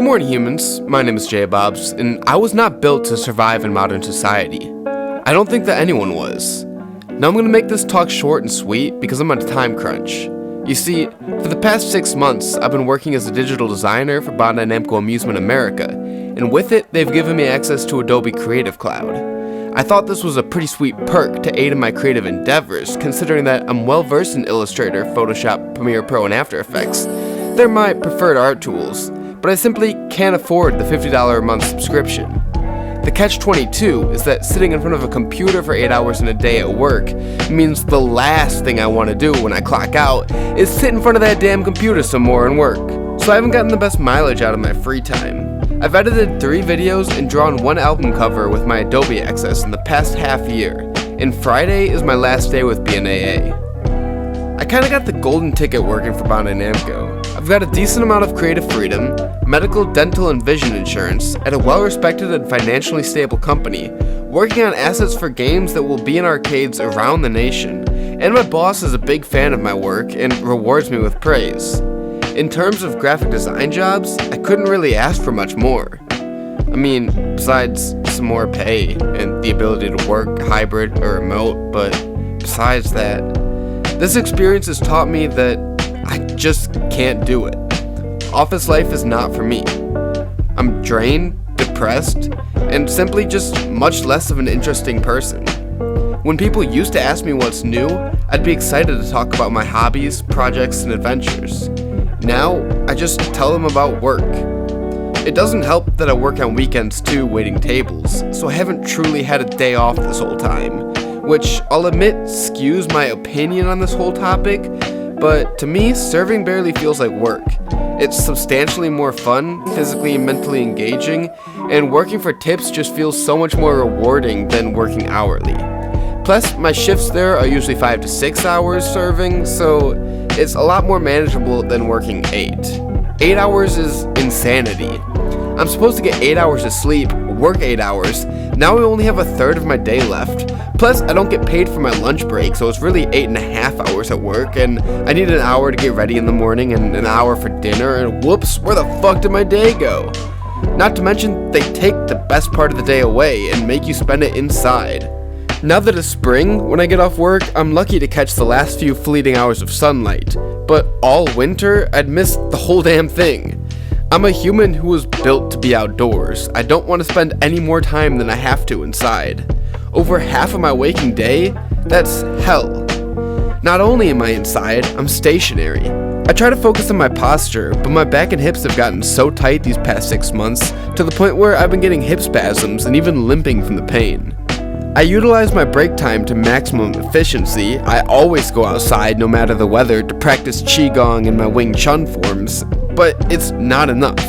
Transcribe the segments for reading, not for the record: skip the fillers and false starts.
Good morning, humans. My name is Jay Bobs, and I was not built to survive in modern society. I don't think that anyone was. Now I'm going to make this talk short and sweet because I'm on a time crunch. You see, for the past 6 months, I've been working as a digital designer for Bandai Namco Amusement America, and with it, they've given me access to Adobe Creative Cloud. I thought this was a pretty sweet perk to aid in my creative endeavors, considering that I'm well versed in Illustrator, Photoshop, Premiere Pro, and After Effects. They're my preferred art tools, but I simply can't afford the $50 a month subscription. The catch-22 is that sitting in front of a computer for 8 hours in a day at work means the last thing I want to do when I clock out is sit in front of that damn computer some more and work. So I haven't gotten the best mileage out of my free time. I've edited 3 videos and drawn 1 album cover with my Adobe access in the past half year, and Friday is my last day with BNAA. I kinda got the golden ticket working for Bandai Namco. I've got a decent amount of creative freedom, medical, dental, and vision insurance at a well-respected and financially stable company, working on assets for games that will be in arcades around the nation, and my boss is a big fan of my work and rewards me with praise. In terms of graphic design jobs, I couldn't really ask for much more. I mean, besides some more pay and the ability to work hybrid or remote, but besides that, this experience has taught me that I just can't do it. Office life is not for me. I'm drained, depressed, and simply just much less of an interesting person. When people used to ask me what's new, I'd be excited to talk about my hobbies, projects, and adventures. Now, I just tell them about work. It doesn't help that I work on weekends too, waiting tables, so I haven't truly had a day off this whole time, which I'll admit skews my opinion on this whole topic, but to me, serving barely feels like work. It's substantially more fun, physically and mentally engaging, and working for tips just feels so much more rewarding than working hourly. Plus, my shifts there are usually 5 to 6 hours serving, so it's a lot more manageable than working 8. 8 hours is insanity. I'm supposed to get 8 hours of sleep, work 8 hours, now I only have a third of my day left. Plus, I don't get paid for my lunch break, so it's really 8.5 hours at work, and I need an hour to get ready in the morning and an hour for dinner, and whoops, where the fuck did my day go? Not to mention, they take the best part of the day away and make you spend it inside. Now that it's spring, when I get off work, I'm lucky to catch the last few fleeting hours of sunlight, but all winter, I'd miss the whole damn thing. I'm a human who was built to be outdoors. I don't want to spend any more time than I have to inside. Over half of my waking day, that's hell. Not only am I inside, I'm stationary. I try to focus on my posture, but my back and hips have gotten so tight these past 6 months, to the point where I've been getting hip spasms and even limping from the pain. I utilize my break time to maximum efficiency. I always go outside no matter the weather to practice Qigong and my Wing Chun forms, but it's not enough.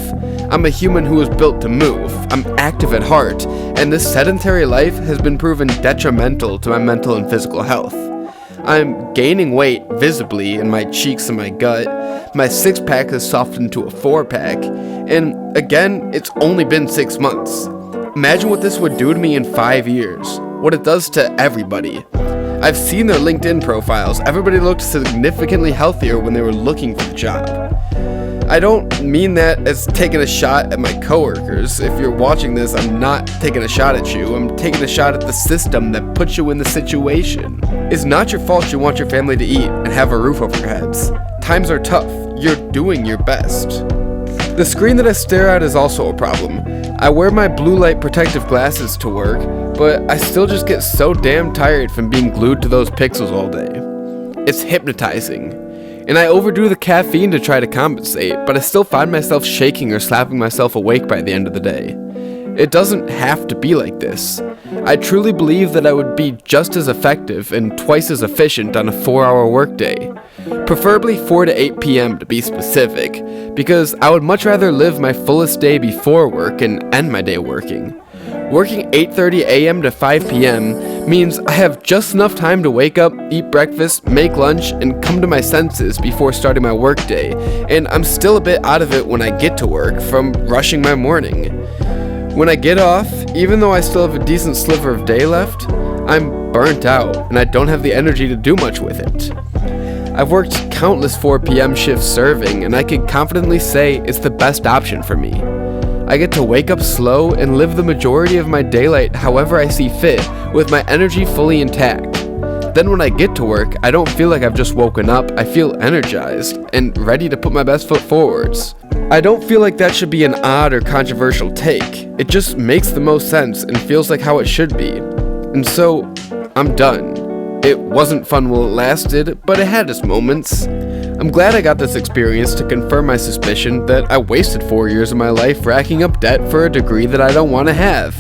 I'm a human who is built to move. I'm active at heart, and this sedentary life has been proven detrimental to my mental and physical health. I'm gaining weight visibly in my cheeks and my gut. My 6-pack has softened to a 4-pack, and again, it's only been 6 months. Imagine what this would do to me in 5 years. What it does to everybody. I've seen their LinkedIn profiles. Everybody looked significantly healthier when they were looking for the job. I don't mean that as taking a shot at my coworkers. If you're watching this, I'm not taking a shot at you. I'm taking a shot at the system that put you in the situation. It's not your fault you want your family to eat and have a roof over your heads. Times are tough. You're doing your best. The screen that I stare at is also a problem. I wear my blue light protective glasses to work, but I still just get so damn tired from being glued to those pixels all day. It's hypnotizing. And I overdo the caffeine to try to compensate, but I still find myself shaking or slapping myself awake by the end of the day. It doesn't have to be like this. I truly believe that I would be just as effective and twice as efficient on a 4-hour workday. Preferably 4 to 8 p.m. to be specific, because I would much rather live my fullest day before work and end my day working. Working 8:30 a.m. to 5 p.m. means I have just enough time to wake up, eat breakfast, make lunch, and come to my senses before starting my workday, and I'm still a bit out of it when I get to work from rushing my morning. When I get off, even though I still have a decent sliver of day left, I'm burnt out and I don't have the energy to do much with it. I've worked countless 4 p.m. shifts serving, and I can confidently say it's the best option for me. I get to wake up slow and live the majority of my daylight however I see fit, with my energy fully intact. Then when I get to work, I don't feel like I've just woken up, I feel energized and ready to put my best foot forwards. I don't feel like that should be an odd or controversial take. It just makes the most sense and feels like how it should be. And so, I'm done. It wasn't fun while it lasted, but it had its moments. I'm glad I got this experience to confirm my suspicion that I wasted 4 years of my life racking up debt for a degree that I don't want to have.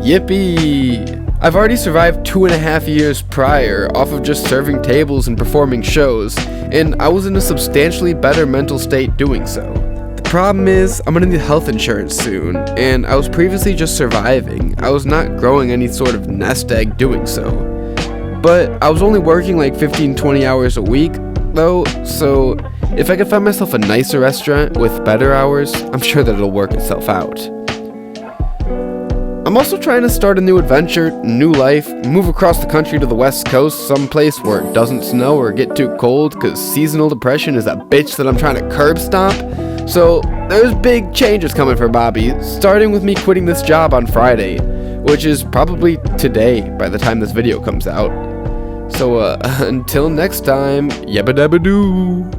Yippee! I've already survived 2.5 years prior off of just serving tables and performing shows, and I was in a substantially better mental state doing so. The problem is, I'm gonna need health insurance soon, and I was previously just surviving. I was not growing any sort of nest egg doing so. But I was only working like 15-20 hours a week, though, so if I could find myself a nicer restaurant with better hours, I'm sure that it'll work itself out. I'm also trying to start a new adventure, new life, move across the country to the west coast, someplace where it doesn't snow or get too cold, cause seasonal depression is a bitch that I'm trying to curb stomp. So there's big changes coming for Bobby, starting with me quitting this job on Friday, which is probably today by the time this video comes out. So until next time, yabba dabba doo.